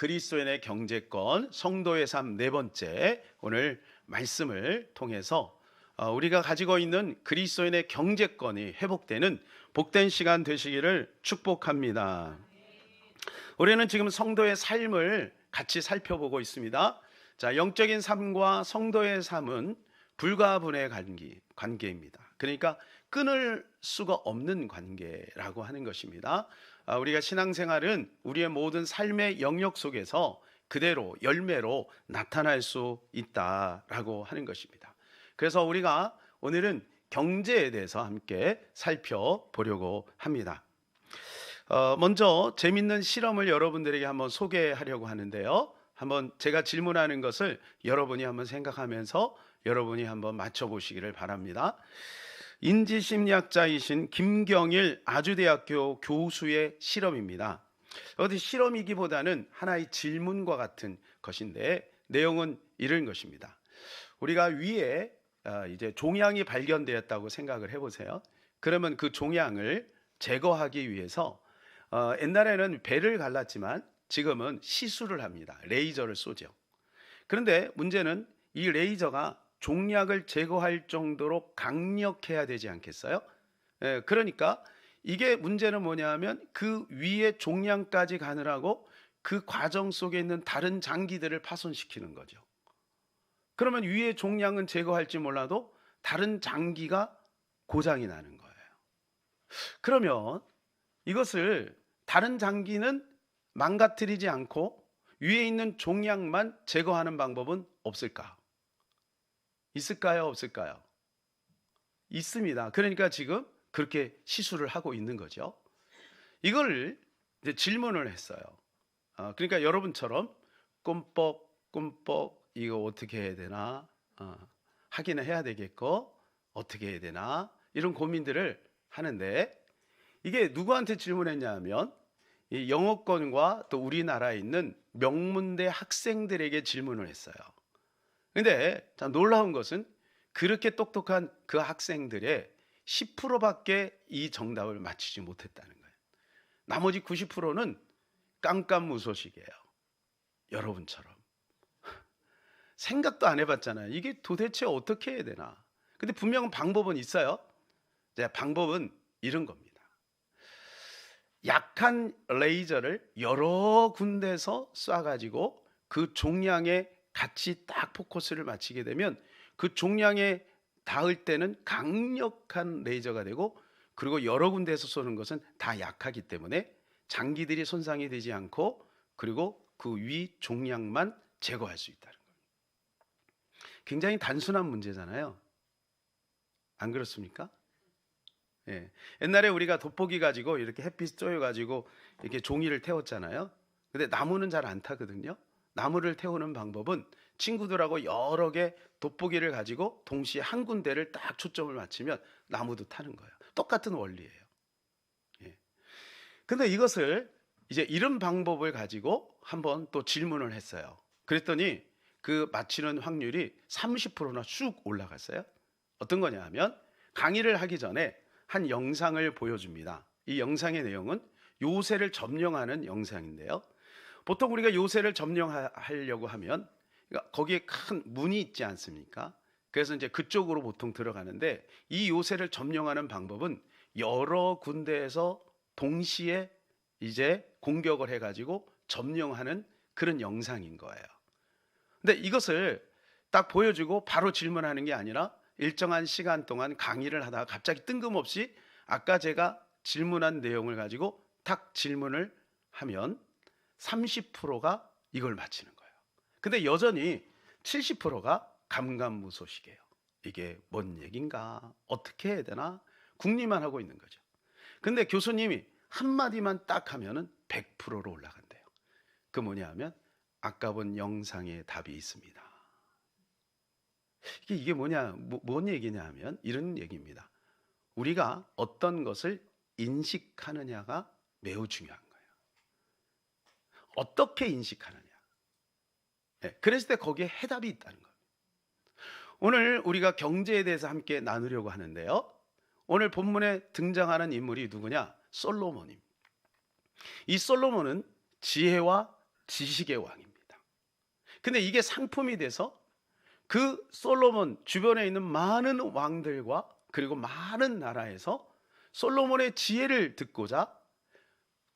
그리스도인의 경제권, 성도의 삶 네 번째 오늘 말씀을 통해서 우리가 가지고 있는 그리스도인의 경제권이 회복되는 복된 시간 되시기를 축복합니다. 우리는 지금 성도의 삶을 같이 살펴보고 있습니다. 자, 영적인 삶과 성도의 삶은 불가분의 관계입니다. 그러니까 끊을 수가 없는 관계라고 하는 것입니다. 우리가 신앙생활은 우리의 모든 삶의 영역 속에서 그대로 열매로 나타날 수 있다라고 하는 것입니다. 그래서 우리가 오늘은 경제에 대해서 함께 살펴보려고 합니다. 먼저 재밌는 실험을 여러분들에게 한번 소개하려고 하는데요. 한번 제가 질문하는 것을 여러분이 한번 생각하면서 여러분이 한번 맞춰보시기를 바랍니다. 인지심리학자이신 김경일 아주대학교 교수의 실험입니다. 어디 실험이기보다는 하나의 질문과 같은 것인데 내용은 이런 것입니다. 우리가 위에 이제 종양이 발견되었다고 생각을 해보세요. 그러면 그 종양을 제거하기 위해서 옛날에는 배를 갈랐지만 지금은 시술을 합니다. 레이저를 쏘죠. 그런데 문제는 이 레이저가 종약을 제거할 정도로 강력해야 되지 않겠어요? 그러니까 이게 문제는 뭐냐면 그 위에 종양까지 가느라고 그 과정 속에 있는 다른 장기들을 파손시키는 거죠. 그러면 위에 종양은 제거할지 몰라도 다른 장기가 고장이 나는 거예요. 그러면 이것을 다른 장기는 망가뜨리지 않고 위에 있는 종양만 제거하는 방법은 없을까? 있을까요? 없을까요? 있습니다. 그러니까 지금 그렇게 시술을 하고 있는 거죠. 이걸 이제 질문을 했어요. 그러니까 여러분처럼 꿈뻑 이거 어떻게 해야 되나? 하기는 해야 되겠고 어떻게 해야 되나? 이런 고민들을 하는데 이게 누구한테 질문했냐면 이 영어권과 또 우리나라에 있는 명문대 학생들에게 질문을 했어요. 근데 놀라운 것은 그렇게 똑똑한 그 학생들의 10%밖에 이 정답을 맞히지 못했다는 거예요. 나머지 90%는 깜깜무소식이에요. 여러분처럼. 생각도 안 해봤잖아요. 이게 도대체 어떻게 해야 되나. 근데 분명한 방법은 있어요. 방법은 이런 겁니다. 약한 레이저를 여러 군데서 쏴가지고 그 종양에 같이 딱 포커스를 맞추게 되면 그 종양에 닿을 때는 강력한 레이저가 되고 그리고 여러 군데에서 쏘는 것은 다 약하기 때문에 장기들이 손상이 되지 않고 그리고 그 위 종양만 제거할 수 있다는 거예요. 굉장히 단순한 문제잖아요. 안 그렇습니까? 예. 옛날에 우리가 돋보기 가지고 이렇게 햇빛 쬐어 가지고 이렇게 종이를 태웠잖아요. 근데 나무는 잘 안 타거든요. 나무를 태우는 방법은 친구들하고 여러 개 돋보기를 가지고 동시에 한 군데를 딱 초점을 맞추면 나무도 타는 거예요. 똑같은 원리예요. 예. 근데 이것을 이제 이런 방법을 가지고 한번 또 질문을 했어요. 그랬더니 그 맞히는 확률이 30%나 쑥 올라갔어요. 어떤 거냐 하면 강의를 하기 전에 한 영상을 보여줍니다. 이 영상의 내용은 요새를 점령하는 영상인데요. 보통 우리가 요새를 점령하려고 하면 거기에 큰 문이 있지 않습니까? 그래서 이제 그쪽으로 보통 들어가는데 이 요새를 점령하는 방법은 여러 군데에서 동시에 이제 공격을 해가지고 점령하는 그런 영상인 거예요. 근데 이것을 딱 보여주고 바로 질문하는 게 아니라 일정한 시간 동안 강의를 하다가 갑자기 뜬금없이 아까 제가 질문한 내용을 가지고 탁 질문을 하면 30%가 이걸 맞히는 거예요. 근데 여전히 70%가 감감무소식이에요. 이게 뭔 얘긴가? 어떻게 해야 되나? 궁리만 하고 있는 거죠. 근데 교수님이 한마디만 딱 하면은 100%로 올라간대요. 그 뭐냐 하면 아까 본 영상에 답이 있습니다. 이게 뭐냐, 뭔 얘기냐 하면 이런 얘기입니다. 우리가 어떤 것을 인식하느냐가 매우 중요한 거예요. 어떻게 인식하느냐. 그랬을 때 거기에 해답이 있다는 거예요. 오늘 우리가 경제에 대해서 함께 나누려고 하는데요. 오늘 본문에 등장하는 인물이 누구냐? 솔로몬입니다. 이 솔로몬은 지혜와 지식의 왕입니다. 근데 이게 상품이 돼서 그 솔로몬 주변에 있는 많은 왕들과 그리고 많은 나라에서 솔로몬의 지혜를 듣고자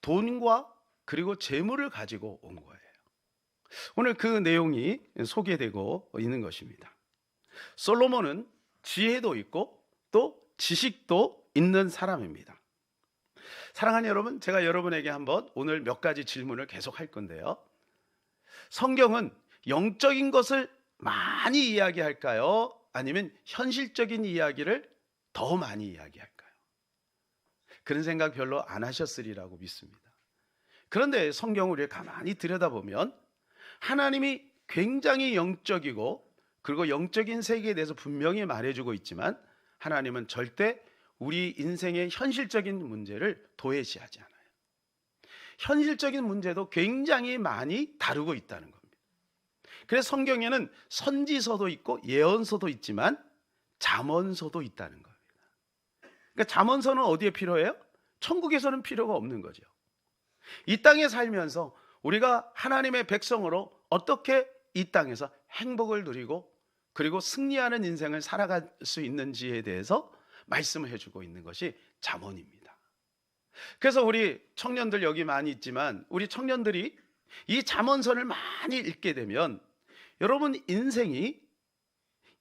돈과 그리고 재물을 가지고 온 거예요. 오늘 그 내용이 소개되고 있는 것입니다. 솔로몬은 지혜도 있고 또 지식도 있는 사람입니다. 사랑하는 여러분, 제가 여러분에게 한번 오늘 몇 가지 질문을 계속 할 건데요. 성경은 영적인 것을 많이 이야기할까요? 아니면 현실적인 이야기를 더 많이 이야기할까요? 그런 생각 별로 안 하셨으리라고 믿습니다. 그런데 성경을 우리가 가만히 들여다보면 하나님이 굉장히 영적이고 그리고 영적인 세계에 대해서 분명히 말해주고 있지만 하나님은 절대 우리 인생의 현실적인 문제를 도외시하지 않아요. 현실적인 문제도 굉장히 많이 다루고 있다는 겁니다. 그래서 성경에는 선지서도 있고 예언서도 있지만 잠언서도 있다는 겁니다. 그러니까 잠언서는 어디에 필요해요? 천국에서는 필요가 없는 거죠. 이 땅에 살면서 우리가 하나님의 백성으로 어떻게 이 땅에서 행복을 누리고 그리고 승리하는 인생을 살아갈 수 있는지에 대해서 말씀을 해주고 있는 것이 잠언입니다. 그래서 우리 청년들 여기 많이 있지만 우리 청년들이 이 잠언서를 많이 읽게 되면 여러분 인생이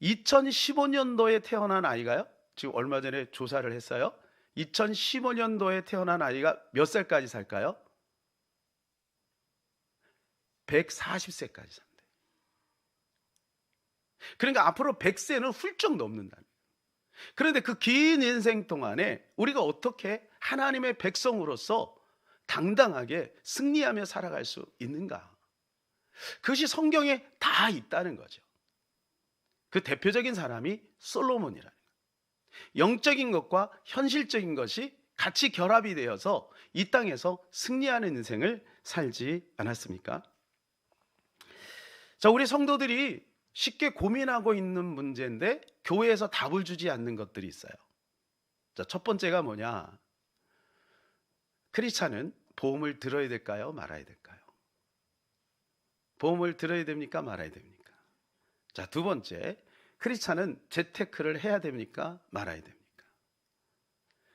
2015년도에 태어난 아이가요, 지금 얼마 전에 조사를 했어요. 2015년도에 태어난 아이가 몇 살까지 살까요? 140세까지 산대. 그러니까 앞으로 100세는 훌쩍 넘는다는. 그런데 그 긴 인생 동안에 우리가 어떻게 하나님의 백성으로서 당당하게 승리하며 살아갈 수 있는가? 그것이 성경에 다 있다는 거죠. 그 대표적인 사람이 솔로몬이라는 거예요. 영적인 것과 현실적인 것이 같이 결합이 되어서 이 땅에서 승리하는 인생을 살지 않았습니까? 자, 우리 성도들이 쉽게 고민하고 있는 문제인데 교회에서 답을 주지 않는 것들이 있어요. 자, 첫 번째가 뭐냐? 크리스찬은 보험을 들어야 될까요? 말아야 될까요? 보험을 들어야 됩니까? 말아야 됩니까? 자, 두 번째, 크리스찬은 재테크를 해야 됩니까? 말아야 됩니까?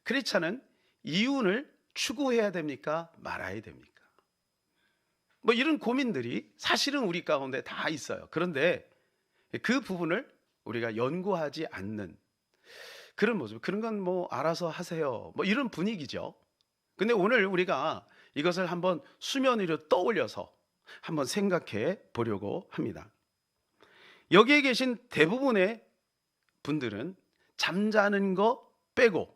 크리스찬은 이윤을 추구해야 됩니까? 말아야 됩니까? 뭐 이런 고민들이 사실은 우리 가운데 다 있어요. 그런데 그 부분을 우리가 연구하지 않는 그런 모습, 그런 건 뭐 알아서 하세요, 뭐 이런 분위기죠. 근데 오늘 우리가 이것을 한번 수면 위로 떠올려서 한번 생각해 보려고 합니다. 여기에 계신 대부분의 분들은 잠자는 거 빼고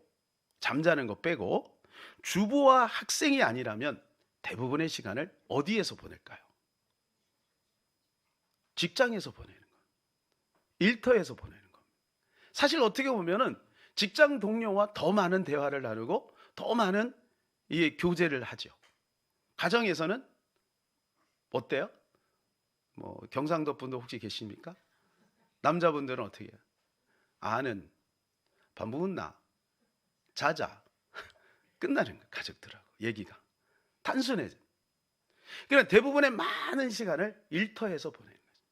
주부와 학생이 아니라면 대부분의 시간을 어디에서 보낼까요? 직장에서 보내는 거예요. 일터에서 보내는 겁니다. 사실 어떻게 보면은 직장 동료와 더 많은 대화를 나누고 더 많은 이 교제를 하죠. 가정에서는 어때요? 뭐 경상도 분도 혹시 계십니까? 남자분들은 어떻게 해요? 아는 밥 먹었나? 자자. 끝나는 거예요. 가족들하고 얘기가 단순해져. 그러니까 대부분의 많은 시간을 일터에서 보내는 거죠.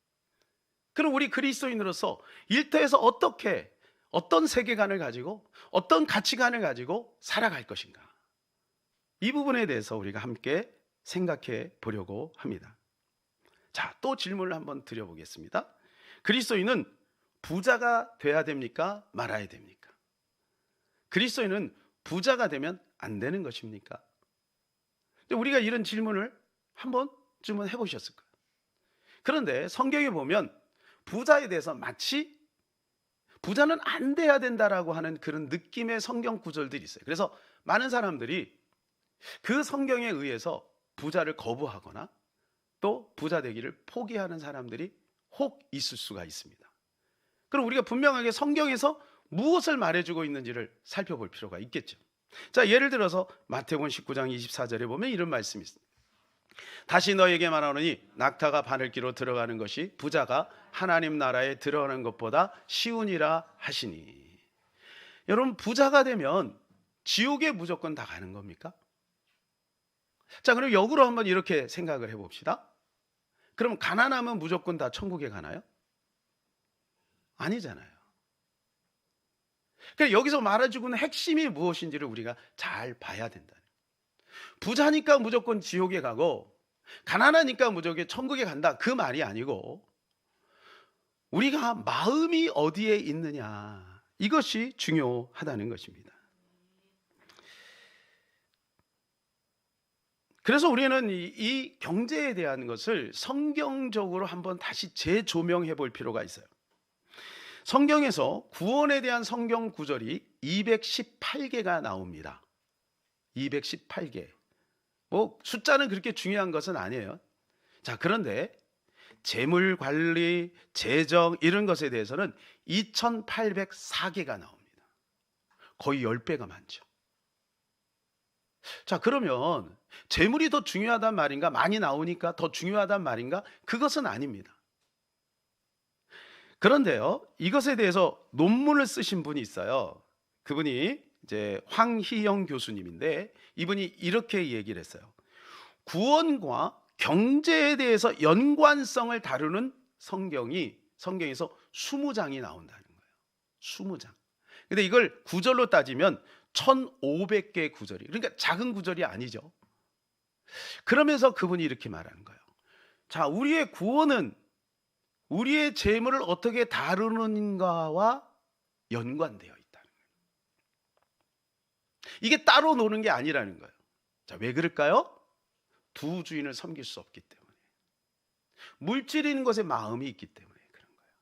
그럼 우리 그리스도인으로서 일터에서 어떻게 어떤 세계관을 가지고 어떤 가치관을 가지고 살아갈 것인가? 이 부분에 대해서 우리가 함께 생각해 보려고 합니다. 자, 또 질문을 한번 드려보겠습니다. 그리스도인은 부자가 돼야 됩니까? 말아야 됩니까? 그리스도인은 부자가 되면 안 되는 것입니까? 우리가 이런 질문을 한 번쯤은 해보셨을 거예요. 그런데 성경에 보면 부자에 대해서 마치 부자는 안 돼야 된다라고 하는 그런 느낌의 성경 구절들이 있어요. 그래서 많은 사람들이 그 성경에 의해서 부자를 거부하거나 또 부자 되기를 포기하는 사람들이 혹 있을 수가 있습니다. 그럼 우리가 분명하게 성경에서 무엇을 말해주고 있는지를 살펴볼 필요가 있겠죠. 자, 예를 들어서 마태복음 19장 24절에 보면 이런 말씀이 있습니다. 다시 너에게 말하노니 낙타가 바늘기로 들어가는 것이 부자가 하나님 나라에 들어가는 것보다 쉬우니라 하시니. 여러분, 부자가 되면 지옥에 무조건 다 가는 겁니까? 자, 그럼 역으로 한번 이렇게 생각을 해봅시다. 그럼 가난하면 무조건 다 천국에 가나요? 아니잖아요. 그러니까 여기서 말해주고 있는 핵심이 무엇인지를 우리가 잘 봐야 된다. 부자니까 무조건 지옥에 가고 가난하니까 무조건 천국에 간다, 그 말이 아니고 우리가 마음이 어디에 있느냐, 이것이 중요하다는 것입니다. 그래서 우리는 이 경제에 대한 것을 성경적으로 한번 다시 재조명해 볼 필요가 있어요. 성경에서 구원에 대한 성경 구절이 218개가 나옵니다. 218개. 뭐 숫자는 그렇게 중요한 것은 아니에요. 자, 그런데 재물 관리, 재정 이런 것에 대해서는 2804개가 나옵니다. 거의 10배가 많죠. 자, 그러면 재물이 더 중요하단 말인가? 많이 나오니까 더 중요하단 말인가? 그것은 아닙니다. 그런데요, 이것에 대해서 논문을 쓰신 분이 있어요. 그분이 이제 황희영 교수님인데, 이분이 이렇게 얘기를 했어요. 구원과 경제에 대해서 연관성을 다루는 성경에서 20장이 나온다는 거예요. 20장. 근데 이걸 구절로 따지면 1500개 구절이, 그러니까 작은 구절이 아니죠. 그러면서 그분이 이렇게 말하는 거예요. 자, 우리의 구원은 우리의 재물을 어떻게 다루는가와 연관되어 있다는 거예요. 이게 따로 노는 게 아니라는 거예요. 자, 왜 그럴까요? 두 주인을 섬길 수 없기 때문에, 물질인 것에 마음이 있기 때문에 그런 거예요.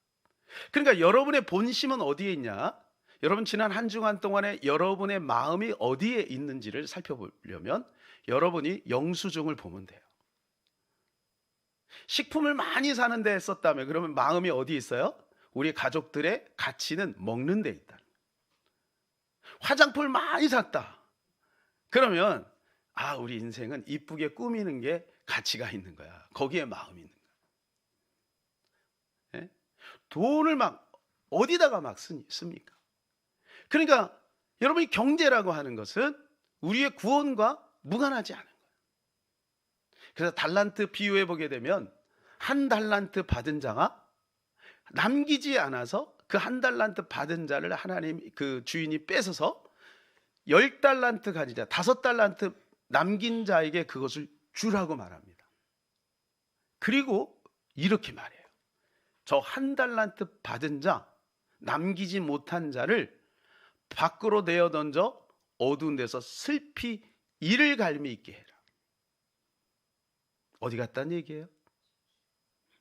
그러니까 여러분의 본심은 어디에 있냐? 여러분 지난 한 주간 동안에 여러분의 마음이 어디에 있는지를 살펴보려면 여러분이 영수증을 보면 돼요. 식품을 많이 사는 데 썼다면 그러면 마음이 어디 있어요? 우리 가족들의 가치는 먹는 데 있다. 화장품을 많이 샀다. 그러면 우리 인생은 이쁘게 꾸미는 게 가치가 있는 거야. 거기에 마음이 있는 거야. 예? 돈을 막 어디다가 막 씁니까? 그러니까 여러분이 경제라고 하는 것은 우리의 구원과 무관하지 않은 거예요. 그래서 달란트 비유해 보게 되면 한 달란트 받은 자가 남기지 않아서 그 한 달란트 받은 자를 하나님 그 주인이 뺏어서 10달란트 가진 자, 5달란트 남긴 자에게 그것을 주라고 말합니다. 그리고 이렇게 말해요. 저 한 달란트 받은 자, 남기지 못한 자를 밖으로 내어 던져 어두운 데서 슬피 이를 갈미 있게 해라. 어디 갔다는 얘기예요?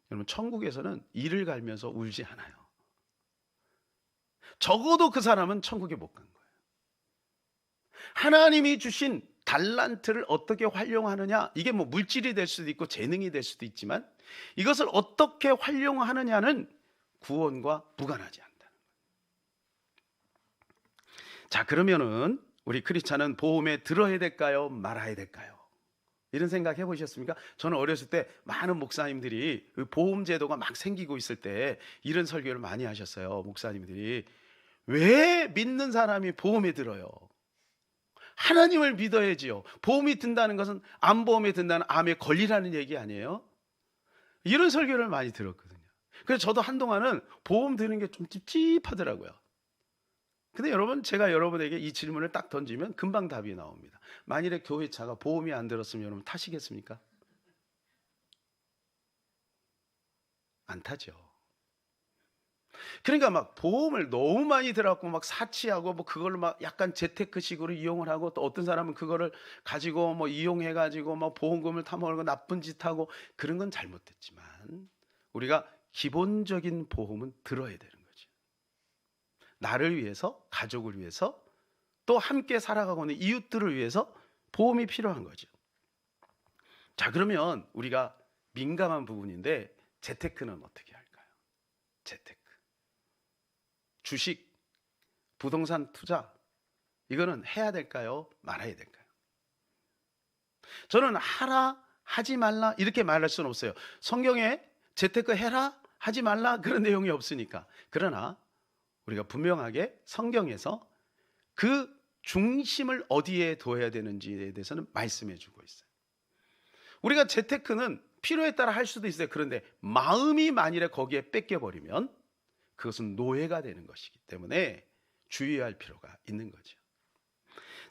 여러분, 천국에서는 이를 갈면서 울지 않아요. 적어도 그 사람은 천국에 못 간 거예요. 하나님이 주신 달란트를 어떻게 활용하느냐, 이게 뭐 물질이 될 수도 있고 재능이 될 수도 있지만 이것을 어떻게 활용하느냐는 구원과 무관하지 않다는 거예요. 자, 그러면은 우리 크리스찬은 보험에 들어야 될까요? 말아야 될까요? 이런 생각 해보셨습니까? 저는 어렸을 때 많은 목사님들이 보험 제도가 막 생기고 있을 때 이런 설교를 많이 하셨어요. 목사님들이 왜 믿는 사람이 보험에 들어요? 하나님을 믿어야지요. 보험이 든다는 것은 암보험에 든다는 암에 걸리라는 얘기 아니에요? 이런 설교를 많이 들었거든요. 그래서 저도 한동안은 보험 드는 게 좀 찝찝하더라고요. 근데 여러분, 제가 여러분에게 이 질문을 딱 던지면 금방 답이 나옵니다. 만일에 교회차가 보험이 안 들었으면 여러분 타시겠습니까? 안 타죠. 그러니까 막 보험을 너무 많이 들어갖고 막 사치하고 뭐 그걸로 막 약간 재테크식으로 이용을 하고, 또 어떤 사람은 그거를 가지고 뭐 이용해가지고 뭐 보험금을 타먹고 나쁜 짓 하고, 그런 건 잘못됐지만 우리가 기본적인 보험은 들어야 되는 거죠. 나를 위해서, 가족을 위해서, 또 함께 살아가고 있는 이웃들을 위해서 보험이 필요한 거죠. 자, 그러면 우리가 민감한 부분인데 재테크는 어떻게 할까요? 재테크, 주식, 부동산 투자, 이거는 해야 될까요? 말아야 될까요? 저는 하라, 하지 말라 이렇게 말할 수는 없어요. 성경에 재테크 해라, 하지 말라 그런 내용이 없으니까. 그러나 우리가 분명하게 성경에서 그 중심을 어디에 둬야 되는지에 대해서는 말씀해 주고 있어요. 우리가 재테크는 필요에 따라 할 수도 있어요. 그런데 마음이 만일에 거기에 뺏겨버리면 그것은 노예가 되는 것이기 때문에 주의할 필요가 있는 거죠.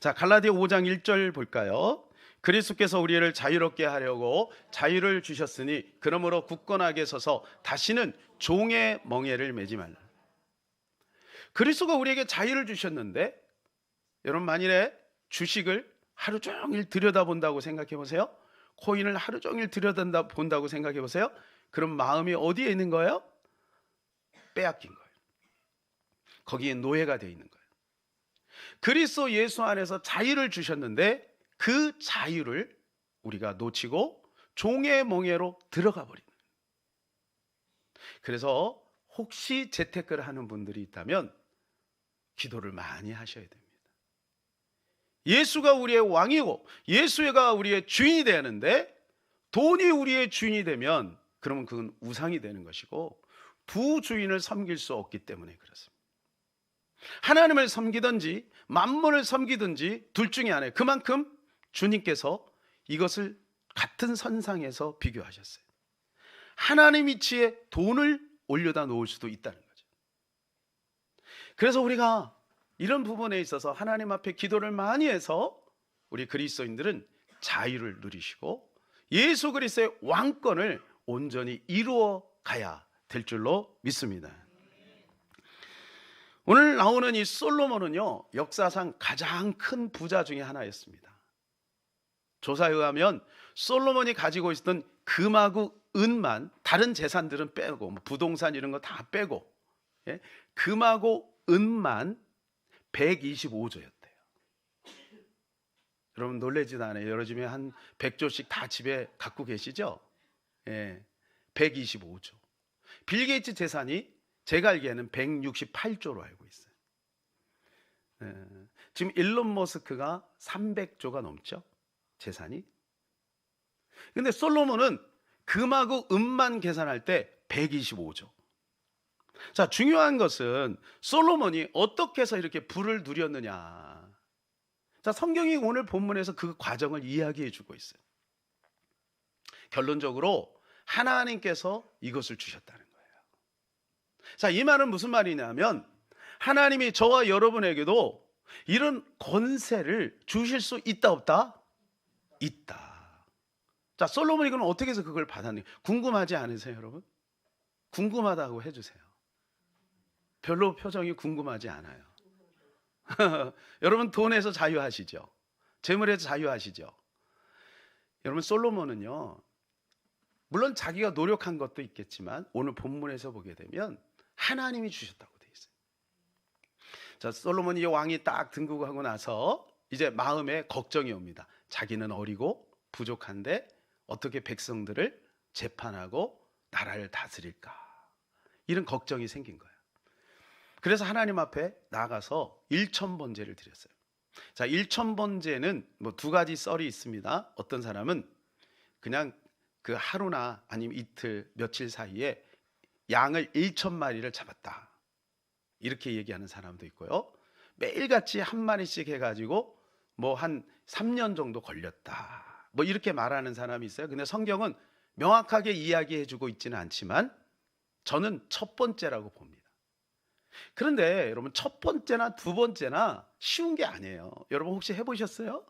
자, 갈라디아 5장 1절 볼까요? 그리스도께서 우리를 자유롭게 하려고 자유를 주셨으니 그러므로 굳건하게 서서 다시는 종의 멍에를 매지 말라. 그리스도가 우리에게 자유를 주셨는데, 여러분 만일에 주식을 하루 종일 들여다본다고 생각해 보세요. 코인을 하루 종일 들여다본다고 생각해 보세요. 그럼 마음이 어디에 있는 거예요? 빼앗긴 거예요. 거기에 노예가 되어 있는 거예요. 그리스도 예수 안에서 자유를 주셨는데 그 자유를 우리가 놓치고 종의 멍에로 들어가 버리는. 그래서 혹시 재테크를 하는 분들이 있다면 기도를 많이 하셔야 됩니다. 예수가 우리의 왕이고 예수가 우리의 주인이 되는데, 돈이 우리의 주인이 되면 그러면 그건 우상이 되는 것이고 부주인을 섬길 수 없기 때문에 그렇습니다. 하나님을 섬기든지 만물을 섬기든지 둘 중에 하나예요. 그만큼 주님께서 이것을 같은 선상에서 비교하셨어요. 하나님 위치에 돈을 올려다 놓을 수도 있다는 거죠. 그래서 우리가 이런 부분에 있어서 하나님 앞에 기도를 많이 해서 우리 그리스도인들은 자유를 누리시고 예수 그리스도의 왕권을 온전히 이루어 가야 될 줄로 믿습니다. 오늘 나오는 이 솔로몬은요, 역사상 가장 큰 부자 중에 하나였습니다. 조사에 의하면 솔로몬이 가지고 있었던 금하고 은만, 다른 재산들은 빼고 뭐 부동산 이런 거 다 빼고, 예? 금하고 은만 125조였대요. 여러분 놀라지도 않아요. 여러 집에 한 100조씩 다 집에 갖고 계시죠? 예, 125조. 빌 게이츠 재산이 제가 알기에는 168조로 알고 있어요. 예, 지금 일론 머스크가 300조가 넘죠, 재산이. 근데 솔로몬은 금하고 은만 계산할 때 125조. 자, 중요한 것은 솔로몬이 어떻게 해서 이렇게 부를 누렸느냐. 자, 성경이 오늘 본문에서 그 과정을 이야기해 주고 있어요. 결론적으로 하나님께서 이것을 주셨다는 거예요. 자, 이 말은 무슨 말이냐면 하나님이 저와 여러분에게도 이런 권세를 주실 수 있다 없다? 있다. 자, 솔로몬이 그럼 어떻게 해서 그걸 받았니? 궁금하지 않으세요, 여러분? 궁금하다고 해주세요. 별로 표정이 궁금하지 않아요. 여러분 돈에서 자유하시죠? 재물에서 자유하시죠? 여러분 솔로몬은요, 물론 자기가 노력한 것도 있겠지만 오늘 본문에서 보게 되면 하나님이 주셨다고 돼 있어요. 자, 솔로몬이 왕이 딱 등극하고 나서 이제 마음에 걱정이 옵니다. 자기는 어리고 부족한데 어떻게 백성들을 재판하고 나라를 다스릴까, 이런 걱정이 생긴 거예요. 그래서 하나님 앞에 나가서 일천번제를 드렸어요. 자, 일천번제는 뭐 두 가지 썰이 있습니다. 어떤 사람은 그냥 그 하루나 아니면 이틀 며칠 사이에 양을 1,000마리를 잡았다, 이렇게 얘기하는 사람도 있고요. 매일같이 한 마리씩 해가지고 뭐 한 3년 정도 걸렸다, 뭐 이렇게 말하는 사람이 있어요. 근데 성경은 명확하게 이야기해주고 있지는 않지만 저는 첫 번째라고 봅니다. 그런데 여러분 첫 번째나 두 번째나 쉬운 게 아니에요. 여러분 혹시 해보셨어요?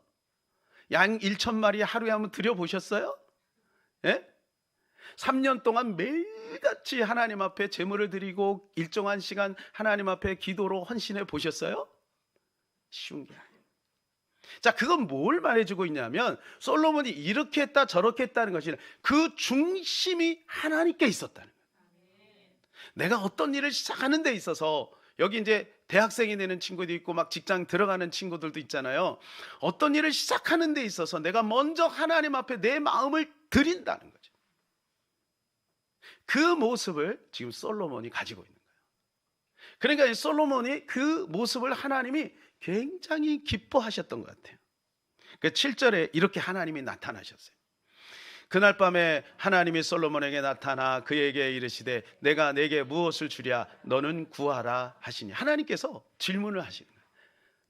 양 1,000마리 하루에 한번 드려보셨어요? 예? 3년 동안 매일같이 하나님 앞에 제물을 드리고 일정한 시간 하나님 앞에 기도로 헌신해 보셨어요? 쉬운 게 아니에요. 자, 그건 뭘 말해주고 있냐면 솔로몬이 이렇게 했다 저렇게 했다는 것이 아니라 그 중심이 하나님께 있었다는 거예요. 내가 어떤 일을 시작하는 데 있어서, 여기 이제 대학생이 되는 친구도 있고 막 직장 들어가는 친구들도 있잖아요. 어떤 일을 시작하는 데 있어서 내가 먼저 하나님 앞에 내 마음을 드린다는 거죠. 그 모습을 지금 솔로몬이 가지고 있는 거예요. 그러니까 솔로몬이 그 모습을 하나님이 굉장히 기뻐하셨던 것 같아요. 그 7절에 이렇게 하나님이 나타나셨어요. 그날 밤에 하나님이 솔로몬에게 나타나 그에게 이르시되 내가 내게 무엇을 주랴 너는 구하라 하시니. 하나님께서 질문을 하시는 거예요.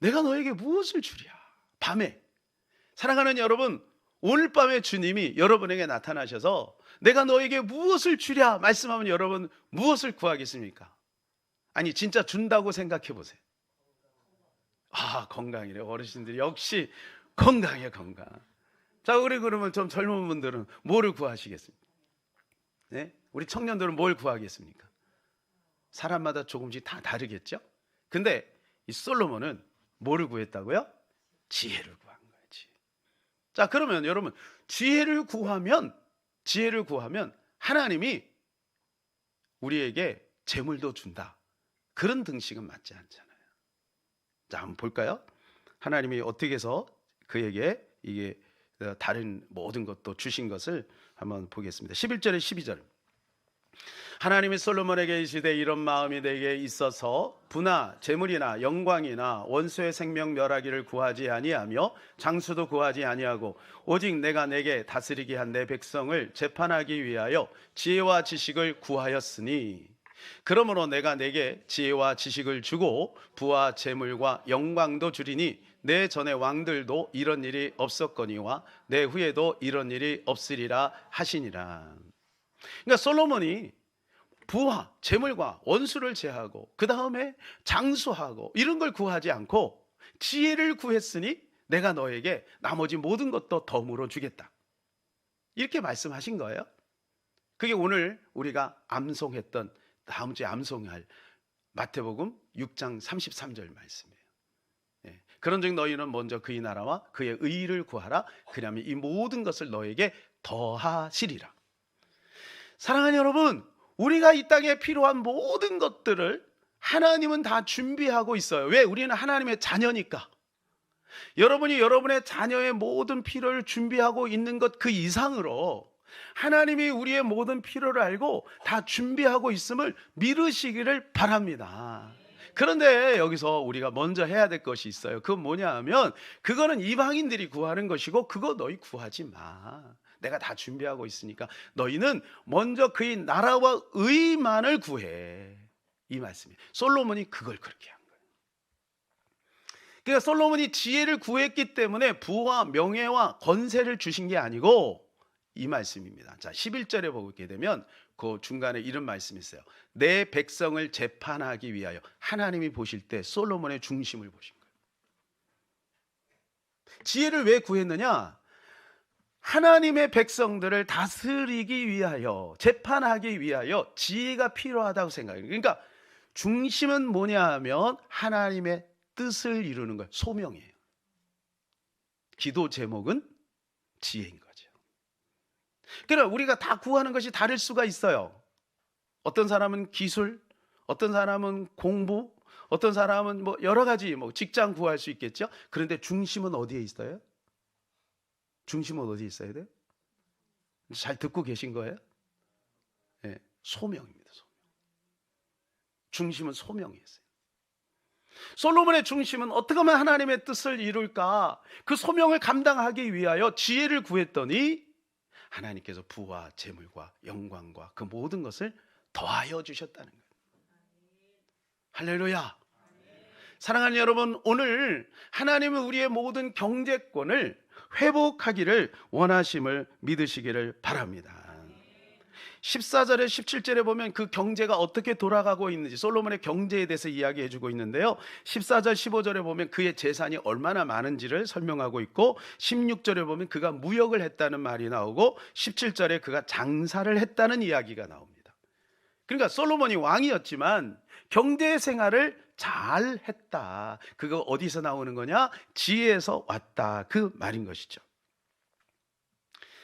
내가 너에게 무엇을 주랴. 밤에. 사랑하는 여러분, 오늘 밤에 주님이 여러분에게 나타나셔서 내가 너에게 무엇을 주랴 말씀하면 여러분 무엇을 구하겠습니까? 아니 진짜 준다고 생각해 보세요. 아, 건강이래. 어르신들이 역시 건강이에요, 건강. 자, 우리 그러면 좀 젊은 분들은 뭐를 구하시겠습니까? 네? 우리 청년들은 뭘 구하겠습니까? 사람마다 조금씩 다 다르겠죠? 근데 이 솔로몬은 뭐를 구했다고요? 지혜를 구한 거예요, 지혜. 자, 그러면 여러분, 지혜를 구하면 하나님이 우리에게 재물도 준다. 그런 등식은 맞지 않잖아요. 자, 한번 볼까요? 하나님이 어떻게 해서 그에게 이게 다른 모든 것도 주신 것을 한번 보겠습니다. 11절에 12절. 하나님이 솔로몬에게 이르시되 이런 마음이 내게 있어서 부나 재물이나 영광이나 원수의 생명 멸하기를 구하지 아니하며 장수도 구하지 아니하고 오직 내가 내게 다스리게 한 내 백성을 재판하기 위하여 지혜와 지식을 구하였으니 그러므로 내가 내게 지혜와 지식을 주고 부와 재물과 영광도 주리니 내 전에 왕들도 이런 일이 없었거니와 내 후에도 이런 일이 없으리라 하시니라. 그러니까 솔로몬이 부와 재물과 원수를 제하고 그 다음에 장수하고 이런 걸 구하지 않고 지혜를 구했으니 내가 너에게 나머지 모든 것도 덤으로 주겠다, 이렇게 말씀하신 거예요. 그게 오늘 우리가 암송했던, 다음 주에 암송할 마태복음 6장 33절 말씀이에요. 예. 그런즉 너희는 먼저 그의 나라와 그의 의를 구하라. 그러면 이 모든 것을 너에게 더하시리라. 사랑하는 여러분, 우리가 이 땅에 필요한 모든 것들을 하나님은 다 준비하고 있어요. 왜? 우리는 하나님의 자녀니까. 여러분이 여러분의 자녀의 모든 필요를 준비하고 있는 것 그 이상으로 하나님이 우리의 모든 필요를 알고 다 준비하고 있음을 믿으시기를 바랍니다. 그런데 여기서 우리가 먼저 해야 될 것이 있어요. 그건 뭐냐 하면 그거는 이방인들이 구하는 것이고 그거 너희 구하지 마. 내가 다 준비하고 있으니까 너희는 먼저 그의 나라와 의만을 구해, 이 말씀이에요. 솔로몬이 그걸 그렇게 한 거예요. 그러니까 솔로몬이 지혜를 구했기 때문에 부와 명예와 권세를 주신 게 아니고 이 말씀입니다. 자, 11절에 보게 되면 그 중간에 이런 말씀이 있어요. 내 백성을 재판하기 위하여. 하나님이 보실 때 솔로몬의 중심을 보신 거예요. 지혜를 왜 구했느냐? 하나님의 백성들을 다스리기 위하여, 재판하기 위하여 지혜가 필요하다고 생각해요. 그러니까 중심은 뭐냐 하면 하나님의 뜻을 이루는 거예요. 소명이에요. 기도 제목은 지혜인 거죠. 그러나 우리가 다 구하는 것이 다를 수가 있어요. 어떤 사람은 기술, 어떤 사람은 공부, 어떤 사람은 뭐 여러 가지 직장 구할 수 있겠죠. 그런데 중심은 어디에 있어요? 중심은 어디에 있어야 돼요? 잘 듣고 계신 거예요? 네, 소명입니다. 소명. 중심은 소명이 있어요. 솔로몬의 중심은 어떻게 하면 하나님의 뜻을 이룰까? 그 소명을 감당하기 위하여 지혜를 구했더니 하나님께서 부와 재물과 영광과 그 모든 것을 더하여 주셨다는 거예요. 할렐루야. 사랑하는 여러분, 오늘 하나님은 우리의 모든 경제권을 회복하기를 원하심을 믿으시기를 바랍니다. 14절에 17절에 보면 그 경제가 어떻게 돌아가고 있는지 솔로몬의 경제에 대해서 이야기해 주고 있는데요, 14절 15절에 보면 그의 재산이 얼마나 많은지를 설명하고 있고 16절에 보면 그가 무역을 했다는 말이 나오고 17절에 그가 장사를 했다는 이야기가 나옵니다. 그러니까 솔로몬이 왕이었지만 경제 생활을 잘 했다. 그거 어디서 나오는 거냐? 지혜에서 왔다, 그 말인 것이죠.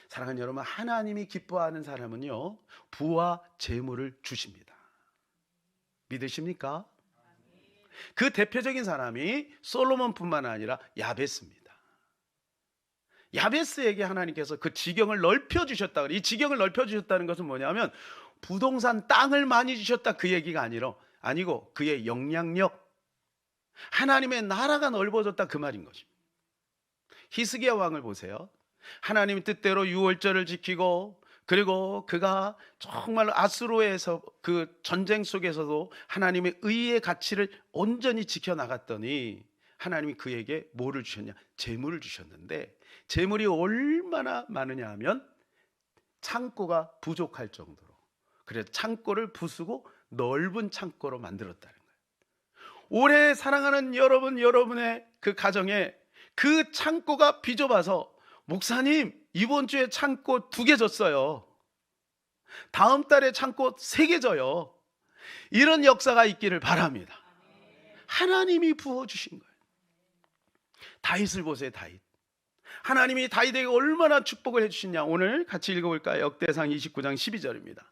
사랑하는 여러분, 하나님이 기뻐하는 사람은요 부와 재물을 주십니다. 믿으십니까? 그 대표적인 사람이 솔로몬뿐만 아니라 야베스입니다. 야베스에게 하나님께서 그 지경을 넓혀주셨다. 이 지경을 넓혀주셨다는 것은 뭐냐면 부동산 땅을 많이 주셨다, 그 얘기가 아니고 그의 영향력, 하나님의 나라가 넓어졌다, 그 말인 것입니다. 히스기야 왕을 보세요. 하나님의 뜻대로 유월절을 지키고 그리고 그가 정말 아수르에서 그 전쟁 속에서도 하나님의 의의 가치를 온전히 지켜나갔더니 하나님이 그에게 뭐를 주셨냐? 재물을 주셨는데 재물이 얼마나 많으냐 하면 창고가 부족할 정도로, 그래서 창고를 부수고 넓은 창고로 만들었다는 거예요. 올해 사랑하는 여러분의 그 가정에 그 창고가 비좁아서 목사님 이번 주에 창고 2개 줬어요, 다음 달에 창고 3개 줘요, 이런 역사가 있기를 바랍니다. 하나님이 부어주신 거예요. 다윗을 보세요. 다윗, 하나님이 다윗에게 얼마나 축복을 해주시냐. 오늘 같이 읽어볼까요? 역대상 29장 12절입니다.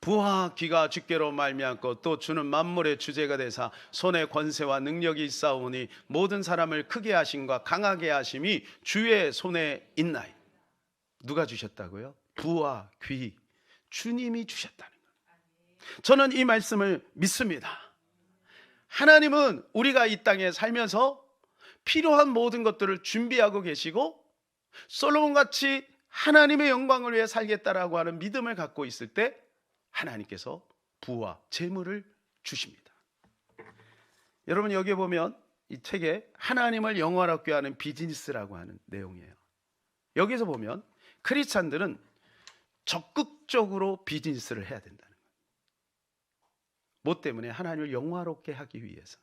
부와 귀가 주께로 말미암고 또 주는 만물의 주제가 되사 손에 권세와 능력이 있사오니 모든 사람을 크게 하심과 강하게 하심이 주의 손에 있나이. 누가 주셨다고요? 부와 귀, 주님이 주셨다는 거예요. 저는 이 말씀을 믿습니다. 하나님은 우리가 이 땅에 살면서 필요한 모든 것들을 준비하고 계시고, 솔로몬같이 하나님의 영광을 위해 살겠다라고 하는 믿음을 갖고 있을 때 하나님께서 부와 재물을 주십니다. 여러분, 여기에 보면 이 책에 하나님을 영화롭게 하는 비즈니스라고 하는 내용이에요. 여기서 보면 크리스찬들은 적극적으로 비즈니스를 해야 된다는 거예요. 뭐 때문에? 하나님을 영화롭게 하기 위해서.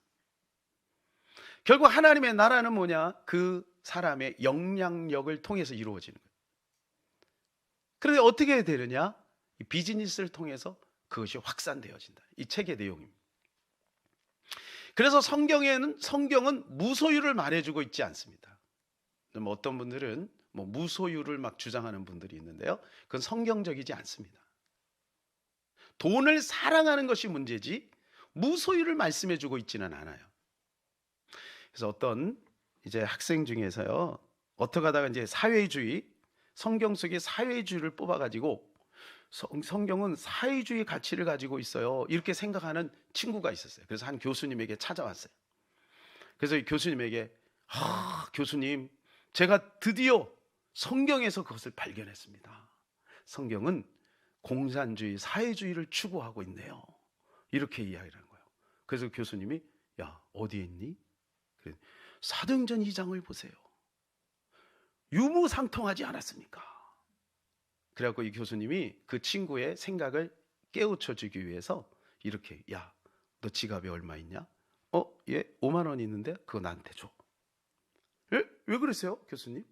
결국 하나님의 나라는 뭐냐? 그 사람의 영향력을 통해서 이루어지는 거예요. 그런데 어떻게 해야 되느냐? 이 비즈니스를 통해서 그것이 확산되어진다. 이 책의 내용입니다. 그래서 성경은 무소유를 말해주고 있지 않습니다. 어떤 분들은 무소유를 막 주장하는 분들이 있는데요, 그건 성경적이지 않습니다. 돈을 사랑하는 것이 문제지 무소유를 말씀해주고 있지는 않아요. 그래서 어떤 이제 학생 중에서요, 어떻게 하다가 이제 사회주의, 성경 속에 사회주의를 뽑아가지고 성경은 사회주의 가치를 가지고 있어요, 이렇게 생각하는 친구가 있었어요. 그래서 한 교수님에게 찾아왔어요. 그래서 이 교수님에게 교수님, 제가 드디어 성경에서 그것을 발견했습니다. 성경은 공산주의, 사회주의를 추구하고 있네요, 이렇게 이야기를 한 거예요. 그래서 교수님이 야, 어디에 있니? 사도행전 2장을 보세요. 유무상통하지 않았습니까? 그래갖고 이 교수님이 그 친구의 생각을 깨우쳐주기 위해서 이렇게, 야, 너 지갑에 얼마 있냐? 예, 5만 원 있는데 그거 나한테 줘. 왜 그러세요, 교수님?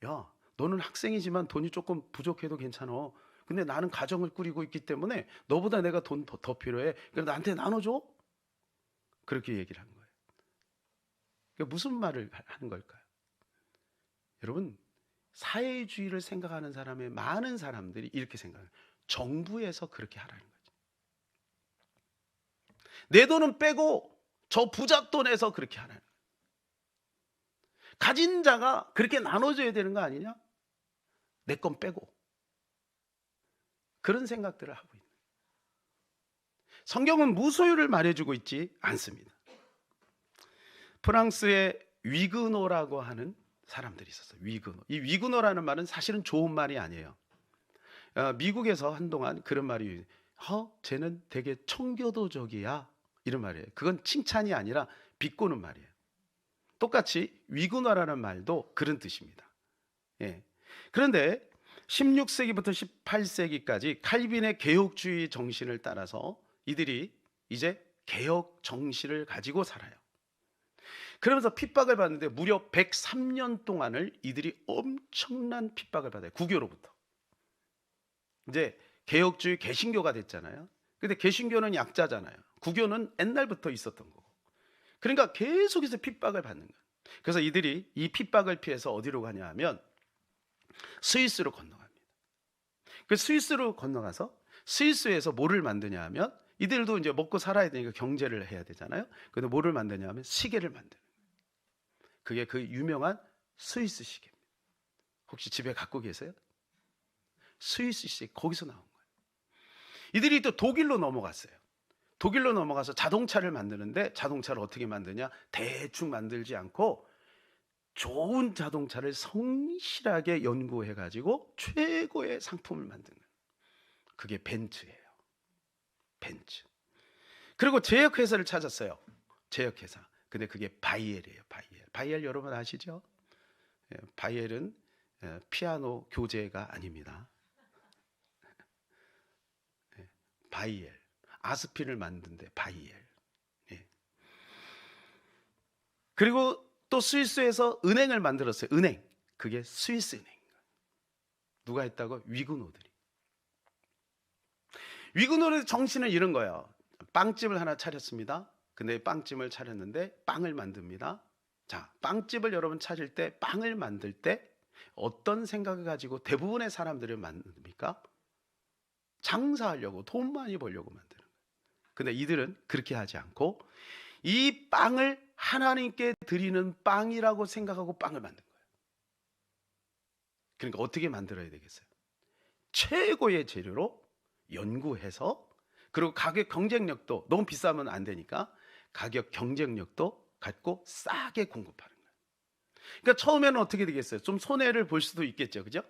야, 너는 학생이지만 돈이 조금 부족해도 괜찮아. 근데 나는 가정을 꾸리고 있기 때문에 너보다 내가 돈 더 필요해. 그래서 나한테 나눠줘. 그렇게 얘기를 한 거예요. 그러니까 무슨 말을 하는 걸까요? 여러분, 사회주의를 생각하는 사람의 많은 사람들이 이렇게 생각해요. 정부에서 그렇게 하라는 거죠. 내 돈은 빼고 저 부자 돈에서 그렇게 하라는 거예요. 가진 자가 그렇게 나눠줘야 되는 거 아니냐? 내 건 빼고. 그런 생각들을 하고 있는 거예요. 성경은 무소유를 말해주고 있지 않습니다. 프랑스의 위그노라고 하는 사람들이 있었어요. 위그노. 이 위그노라는 말은 사실은 좋은 말이 아니에요. 미국에서 한동안 그런 말이, 쟤는 되게 청교도적이야, 이런 말이에요. 그건 칭찬이 아니라 비꼬는 말이에요. 똑같이 위그노라는 말도 그런 뜻입니다. 예. 그런데 16세기부터 18세기까지 칼빈의 개혁주의 정신을 따라서 이들이 이제 개혁 정신을 가지고 살아요. 그러면서 핍박을 받는데 무려 103년 동안을 이들이 엄청난 핍박을 받아요. 구교로부터. 이제 개혁주의 개신교가 됐잖아요. 근데 개신교는 약자잖아요. 구교는 옛날부터 있었던 거고. 그러니까 계속해서 핍박을 받는 거예요. 그래서 이들이 이 핍박을 피해서 어디로 가냐 하면 스위스로 건너갑니다. 그 스위스로 건너가서 스위스에서 뭐를 만드냐 하면, 이들도 이제 먹고 살아야 되니까 경제를 해야 되잖아요. 근데 뭐를 만드냐 하면 시계를 만드는 거예요. 그게 그 유명한 스위스 시계입니다. 혹시 집에 갖고 계세요? 스위스 시계, 거기서 나온 거예요. 이들이 또 독일로 넘어갔어요. 독일로 넘어가서 자동차를 만드는데, 자동차를 어떻게 만드냐? 대충 만들지 않고 좋은 자동차를 성실하게 연구해가지고 최고의 상품을 만드는, 그게 벤츠예요. 벤츠. 그리고 제약회사를 찾았어요. 제약회사. 근데 그게 바이엘이에요. 바이엘 여러분 아시죠? 바이엘은 피아노 교재가 아닙니다. 바이엘, 아스피를 만든데 바이엘. 그리고 또 스위스에서 은행을 만들었어요. 은행. 그게 스위스 은행. 누가 했다고? 위구노들이. 위구노의 정신은 이런 거예요. 빵집을 하나 차렸습니다. 근데 빵집을 차렸는데 빵을 만듭니다. 자, 빵집을 여러분 차릴 때, 빵을 만들 때 어떤 생각을 가지고 대부분의 사람들을 만듭니까? 장사하려고, 돈 많이 벌려고 만드는 거예요. 근데 이들은 그렇게 하지 않고 이 빵을 하나님께 드리는 빵이라고 생각하고 빵을 만든 거예요. 그러니까 어떻게 만들어야 되겠어요? 최고의 재료로 연구해서, 그리고 가격 경쟁력도, 너무 비싸면 안 되니까 가격 경쟁력도 갖고 싸게 공급하는 거예요. 그러니까 처음에는 어떻게 되겠어요? 좀 손해를 볼 수도 있겠죠, 그죠?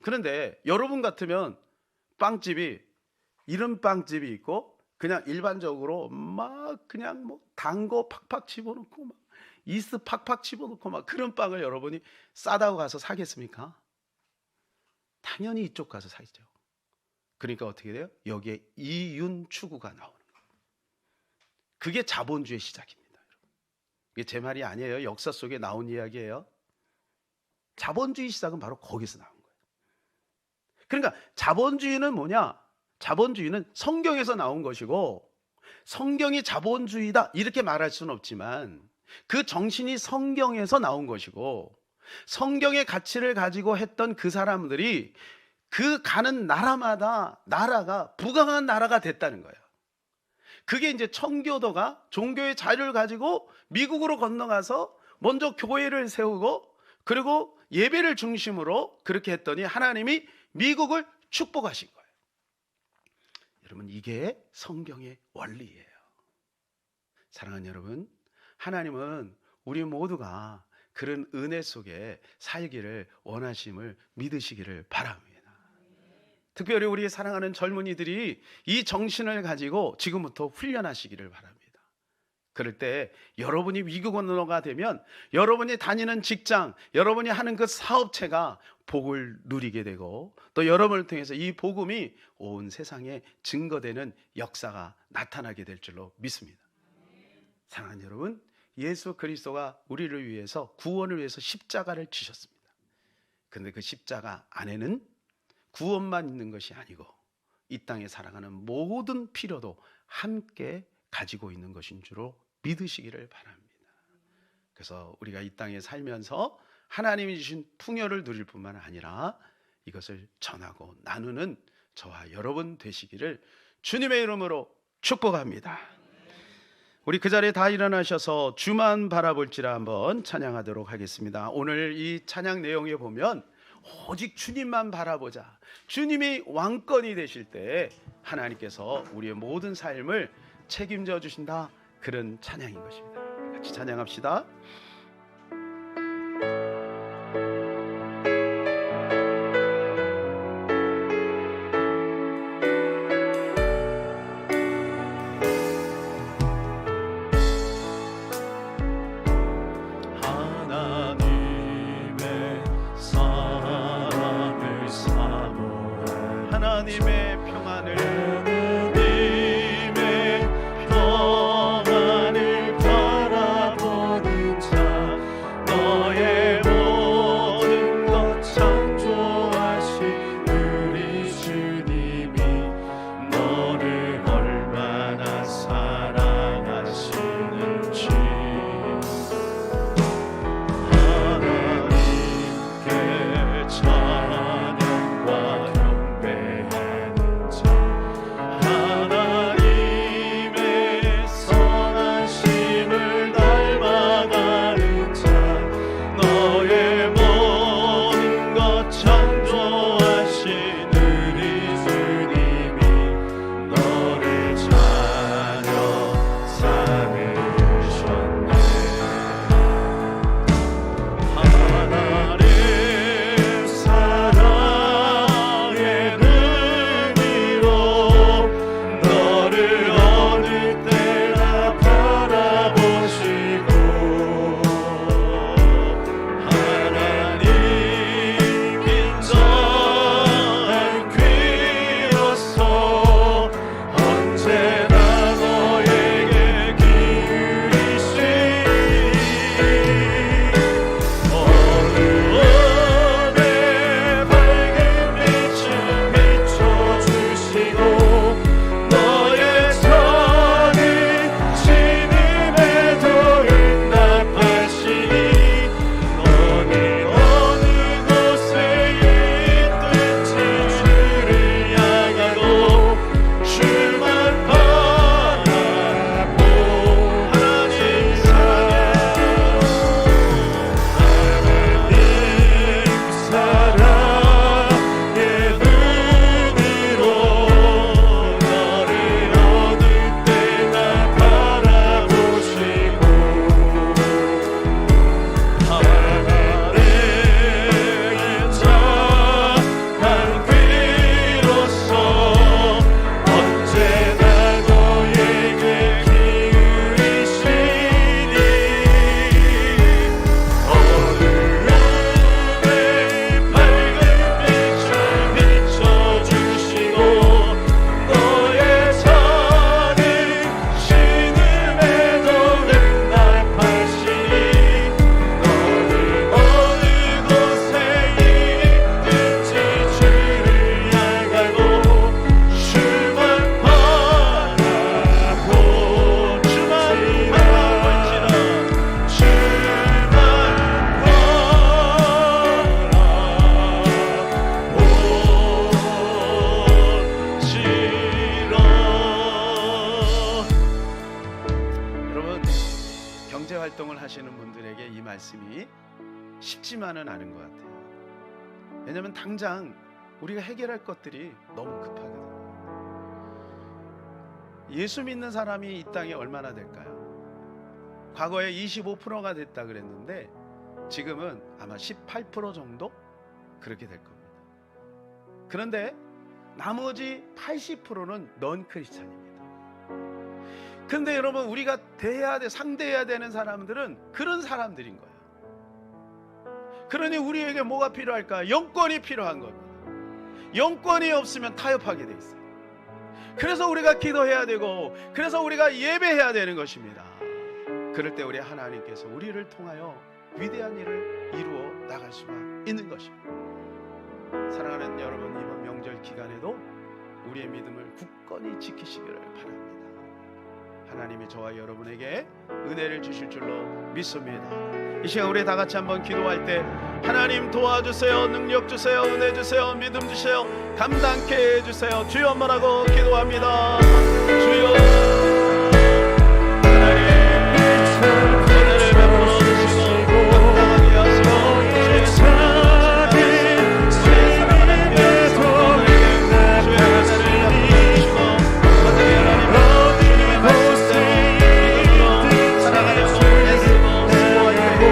그런데 여러분 같으면 빵집이, 이런 빵집이 있고 그냥 일반적으로 막 그냥 뭐 단 거 팍팍 집어넣고 막 이스트 팍팍 집어넣고 막 그런 빵을 여러분이 싸다고 가서 사겠습니까? 당연히 이쪽 가서 사죠. 그러니까 어떻게 돼요? 여기에 이윤 추구가 나오는 거예요. 그게 자본주의 시작입니다. 이게 제 말이 아니에요. 역사 속에 나온 이야기예요. 자본주의 시작은 바로 거기서 나온 거예요. 그러니까 자본주의는 뭐냐? 자본주의는 성경에서 나온 것이고, 성경이 자본주의다 이렇게 말할 수는 없지만 그 정신이 성경에서 나온 것이고, 성경의 가치를 가지고 했던 그 사람들이 그 가는 나라마다 나라가 부강한 나라가 됐다는 거예요. 그게 이제 청교도가 종교의 자유를 가지고 미국으로 건너가서 먼저 교회를 세우고, 그리고 예배를 중심으로 그렇게 했더니 하나님이 미국을 축복하신 거예요. 여러분, 이게 성경의 원리예요. 사랑하는 여러분, 하나님은 우리 모두가 그런 은혜 속에 살기를 원하심을 믿으시기를 바랍니다. 특별히 우리 사랑하는 젊은이들이 이 정신을 가지고 지금부터 훈련하시기를 바랍니다. 그럴 때 여러분이 위기건너가 되면 여러분이 다니는 직장, 여러분이 하는 그 사업체가 복을 누리게 되고, 또 여러분을 통해서 이 복음이 온 세상에 증거되는 역사가 나타나게 될 줄로 믿습니다. 사랑하는 여러분, 예수 그리스도가 우리를 위해서, 구원을 위해서 십자가를 지셨습니다. 그런데 그 십자가 안에는 구원만 있는 것이 아니고 이 땅에 살아가는 모든 필요도 함께 가지고 있는 것인 줄로 믿으시기를 바랍니다. 그래서 우리가 이 땅에 살면서 하나님이 주신 풍요를 누릴 뿐만 아니라 이것을 전하고 나누는 저와 여러분 되시기를 주님의 이름으로 축복합니다. 우리 그 자리에 다 일어나셔서 주만 바라볼지라 한번 찬양하도록 하겠습니다. 오늘 이 찬양 내용에 보면 오직 주님만 바라보자, 주님이 왕권이 되실 때 하나님께서 우리의 모든 삶을 책임져 주신다, 그런 찬양인 것입니다. 같이 찬양합시다. 하나님의 평안을 바라보는 자, 너의 모든 것 창조하신 우리 주님이 너를 얼마나 사랑하시는지 하나님께 찬양과 경배하는 말씀이 쉽지만은 않은 것 같아요. 왜냐하면 당장 우리가 해결할 것들이 너무 급하거든요. 예수 믿는 사람이 이 땅에 얼마나 될까요? 과거에 25%가 됐다 그랬는데 지금은 아마 18% 정도 그렇게 될 겁니다. 그런데 나머지 80%는 넌 크리스찬입니다. 근데 여러분, 우리가 상대해야 되는 사람들은 그런 사람들인 거예요. 그러니 우리에게 뭐가 필요할까? 영권이 필요한 겁니다. 영권이 없으면 타협하게 돼 있어요. 그래서 우리가 기도해야 되고, 그래서 우리가 예배해야 되는 것입니다. 그럴 때 우리 하나님께서 우리를 통하여 위대한 일을 이루어 나갈 수가 있는 것입니다. 사랑하는 여러분, 이번 명절 기간에도 우리의 믿음을 굳건히 지키시기를 바랍니다. 하나님이 저와 여러분에게 은혜를 주실 줄로 믿습니다. 이 시간 우리 다 같이 한번 기도할 때 하나님 도와주세요, 능력 주세요, 은혜 주세요, 믿음 주세요, 감당케 해주세요. 주여 한번 하고 기도합니다. 주여, 하나님 은혜를 베풀어 주시고 감당하게 하시고 주의 사랑하는 우리 사랑하는 교회 성도들에게 주의 은혜를 베풀어 주시고 어떻게 하나님 주님의 말씀대로 믿음으로 살아가려고 애쓰고 수고하시고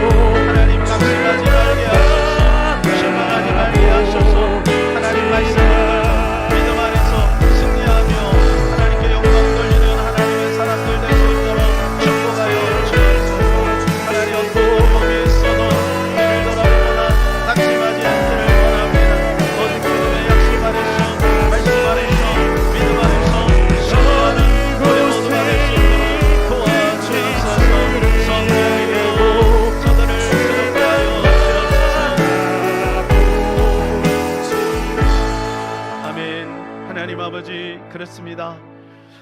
하나님 낙심하지 말게 하소서, 실망하지 말게 하소서. 하나님 말씀을 믿음 안에서 승리하며 하나님께 영광 돌리는 하나님의 사람들 될 수 있도록 축복하여 주옵소서. 하나님 어떤 몸이 있어도 이를 돌아보거나 낙심하지 않기를 원합니다. 모든 믿음의 약속 안에서 말씀 안에서 믿음 안에서 승리하는 우리 모두가 될 수 있도록 도와주옵소서. 성령이여 저들을 새롭게 하여 주옵소서. 아멘. 하나님 아버지, 그렇습니다.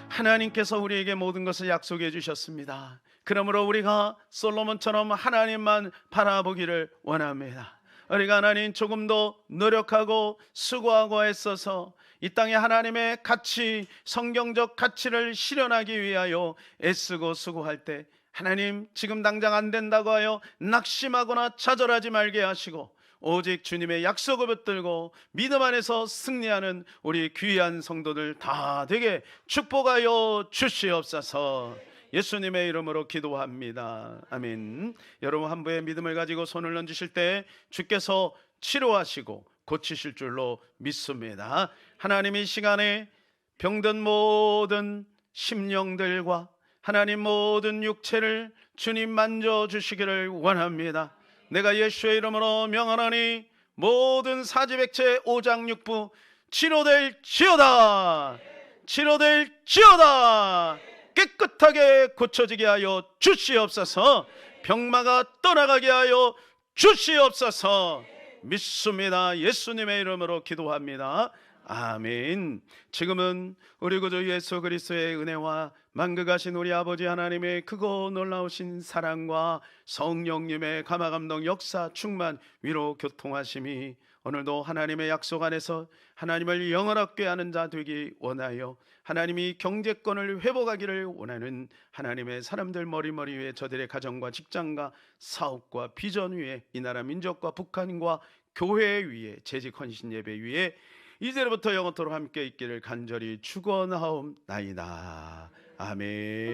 하나님께서 우리에게 모든 것을 약속해 주셨습니다. 그러므로 우리가 솔로몬처럼 하나님만 바라보기를 원합니다. 우리가 하나님 조금 더 노력하고 수고하고 애써서 이 땅에 하나님의 가치, 성경적 가치를 실현하기 위하여 애쓰고 수고할 때 하나님 지금 당장 안 된다고 하여 낙심하거나 좌절하지 말게 하시고 오직 주님의 약속을 붙들고 믿음 안에서 승리하는 우리 귀한 성도들 다 되게 축복하여 주시옵소서. 예수님의 이름으로 기도합니다. 아멘. 여러분, 한 분의 믿음을 가지고 손을 얹으실 때 주께서 치료하시고 고치실 줄로 믿습니다. 하나님 이 시간에 병든 모든 심령들과 하나님 모든 육체를 주님 만져주시기를 원합니다. 내가 예수의 이름으로 명하노니 모든 사지백체 오장육부 치료될지어다, 치료될지어다. 깨끗하게 고쳐지게 하여 주시옵소서. 병마가 떠나가게 하여 주시옵소서. 믿습니다. 예수님의 이름으로 기도합니다. 아멘. 지금은 우리 구주 예수 그리스도의 은혜와 만극하신 우리 아버지 하나님의 크고 놀라우신 사랑과 성령님의 감화감동 역사 충만 위로 교통하심이 오늘도 하나님의 약속 안에서 하나님을 영원하게 하는 자 되기 원하여 하나님이 경제권을 회복하기를 원하는 하나님의 사람들 머리머리 위에 저들의 가정과 직장과 사업과 비전 위에 이 나라 민족과 북한과 교회 위에 재직 헌신 예배 위에 이제부터 영원토록 함께 있기를 간절히 축원하옵나이다. 아멘.